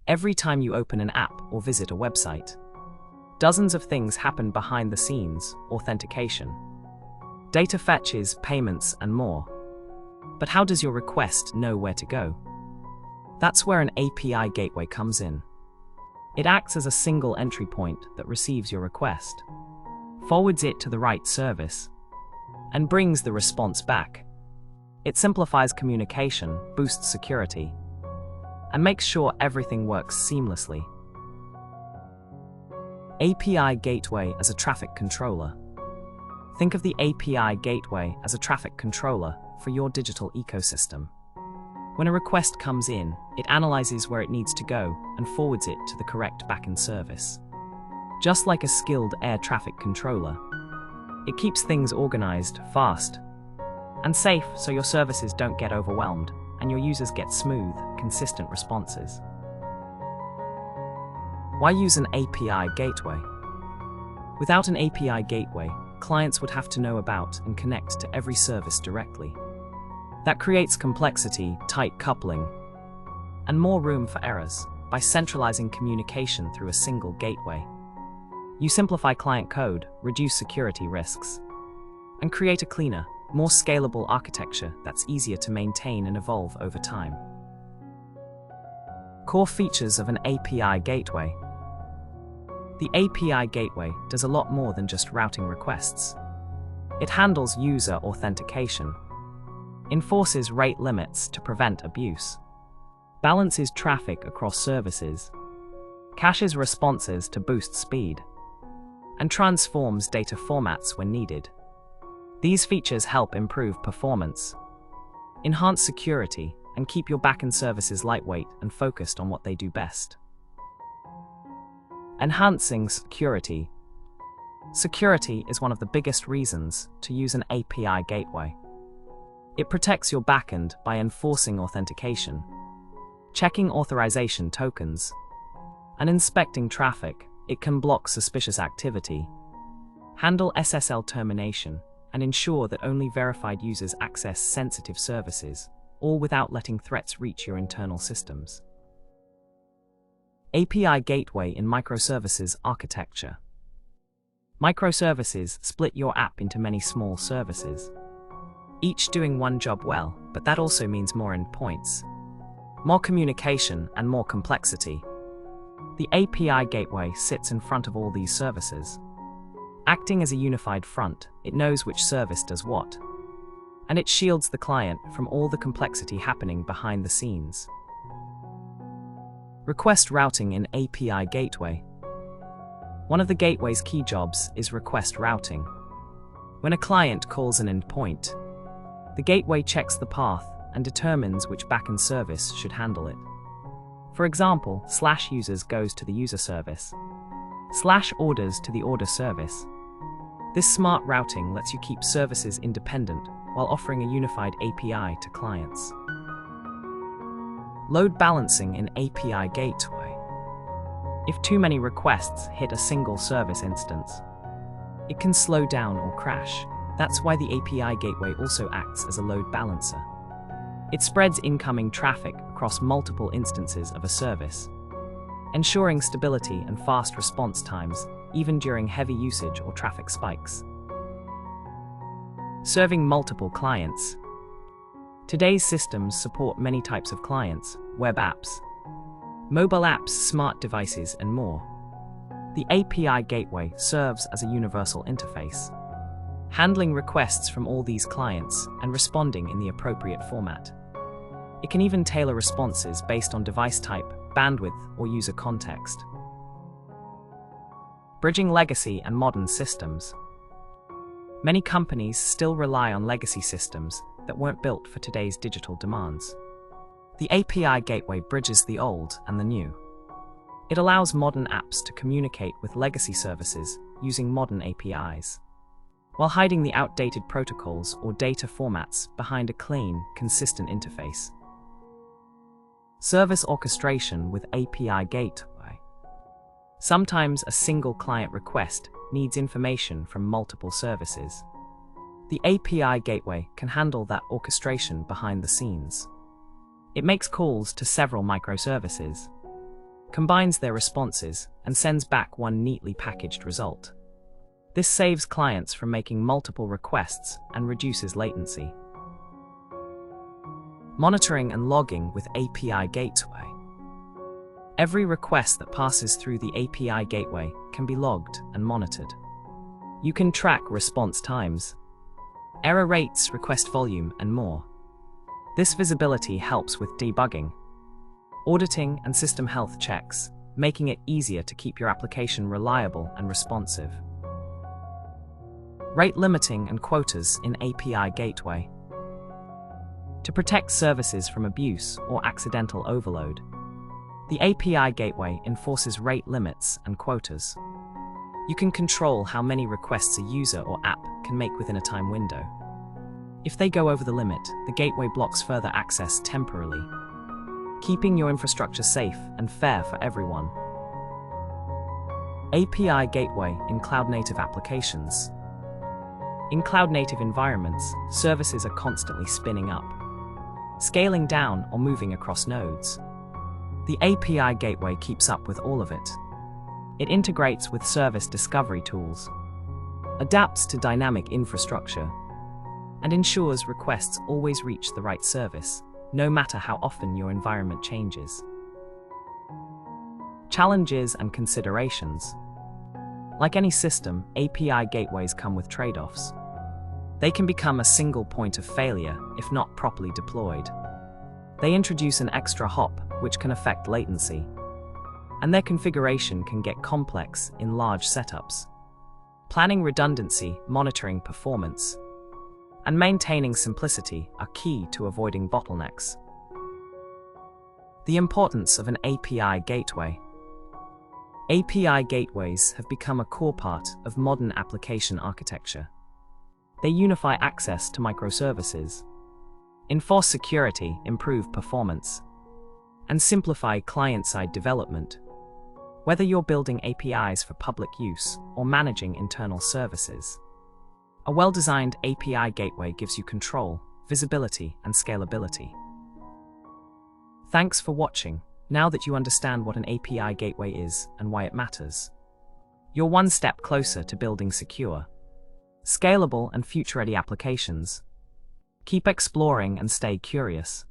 every time you open an app or visit a website. Dozens of things happen behind the scenes: authentication, data fetches, payments, and more. But how does your request know where to go? That's where an API gateway comes in. It acts as a single entry point that receives your request, forwards it to the right service, and brings the response back. It simplifies communication, boosts security, and makes sure everything works seamlessly. API gateway as a traffic controller. Think of the API gateway as a traffic controller for your digital ecosystem. When a request comes in, it analyzes where it needs to go and forwards it to the correct backend service. Just like a skilled air traffic controller, it keeps things organized, fast, and safe so your services don't get overwhelmed and your users get smooth, consistent responses. Why use an API gateway? Without an API gateway, clients would have to know about and connect to every service directly. That creates complexity, tight coupling, and more room for errors. By centralizing communication through a single gateway, you simplify client code, reduce security risks, and create a cleaner, more scalable architecture that's easier to maintain and evolve over time. Core features of an API gateway. The API gateway does a lot more than just routing requests. It handles user authentication, enforces rate limits to prevent abuse, balances traffic across services, caches responses to boost speed, and transforms data formats when needed. These features help improve performance, enhance security, and keep your backend services lightweight and focused on what they do best. Enhancing security. Security is one of the biggest reasons to use an API gateway. It protects your backend by enforcing authentication, checking authorization tokens, and inspecting traffic. It can block suspicious activity, handle SSL termination, and ensure that only verified users access sensitive services, all without letting threats reach your internal systems. API gateway in microservices architecture. Microservices split your app into many small services, each doing one job well, but that also means more endpoints, more communication, and more complexity. The API gateway sits in front of all these services. Acting as a unified front, it knows which service does what, and it shields the client from all the complexity happening behind the scenes. Request routing in API gateway. One of the gateway's key jobs is request routing. When a client calls an endpoint, the gateway checks the path and determines which backend service should handle it. For example, /users goes to the user service, /orders to the order service. This smart routing lets you keep services independent while offering a unified API to clients. Load balancing in API gateway. If too many requests hit a single service instance, it can slow down or crash. That's why the API gateway also acts as a load balancer. It spreads incoming traffic across multiple instances of a service, ensuring stability and fast response times, even during heavy usage or traffic spikes. Serving multiple clients. Today's systems support many types of clients: web apps, mobile apps, smart devices, and more. The API gateway serves as a universal interface, handling requests from all these clients and responding in the appropriate format. It can even tailor responses based on device type, bandwidth, or user context. Bridging legacy and modern systems. Many companies still rely on legacy systems that weren't built for today's digital demands. The API gateway bridges the old and the new. It allows modern apps to communicate with legacy services using modern APIs, while hiding the outdated protocols or data formats behind a clean, consistent interface. Service orchestration with API gateway. Sometimes a single client request needs information from multiple services. The API gateway can handle that orchestration behind the scenes. It makes calls to several microservices, combines their responses, and sends back one neatly packaged result. This saves clients from making multiple requests and reduces latency. Monitoring and logging with API Gateway. Every request that passes through the API Gateway can be logged and monitored. You can track response times, error rates, request volume, and more. This visibility helps with debugging, auditing, and system health checks, making it easier to keep your application reliable and responsive. Rate limiting and quotas in API Gateway. To protect services from abuse or accidental overload, the API Gateway enforces rate limits and quotas. You can control how many requests a user or app can make within a time window. If they go over the limit, the gateway blocks further access temporarily, keeping your infrastructure safe and fair for everyone. API Gateway in cloud-native applications. In cloud-native environments, services are constantly spinning up, scaling down or moving across nodes. The API Gateway keeps up with all of it. It integrates with service discovery tools, adapts to dynamic infrastructure, and ensures requests always reach the right service, no matter how often your environment changes. Challenges and considerations. Like any system, API gateways come with trade-offs. They can become a single point of failure if not properly deployed. They introduce an extra hop, which can affect latency, and their configuration can get complex in large setups. Planning redundancy, monitoring performance, and maintaining simplicity are key to avoiding bottlenecks. The importance of an API gateway. API gateways have become a core part of modern application architecture. They unify access to microservices, enforce security, improve performance, and simplify client-side development. Whether you're building APIs for public use or managing internal services, a well-designed API gateway gives you control, visibility, and scalability. Thanks for watching. Now that you understand what an API gateway is and why it matters, you're one step closer to building secure, scalable, and future-ready applications. Keep exploring and stay curious.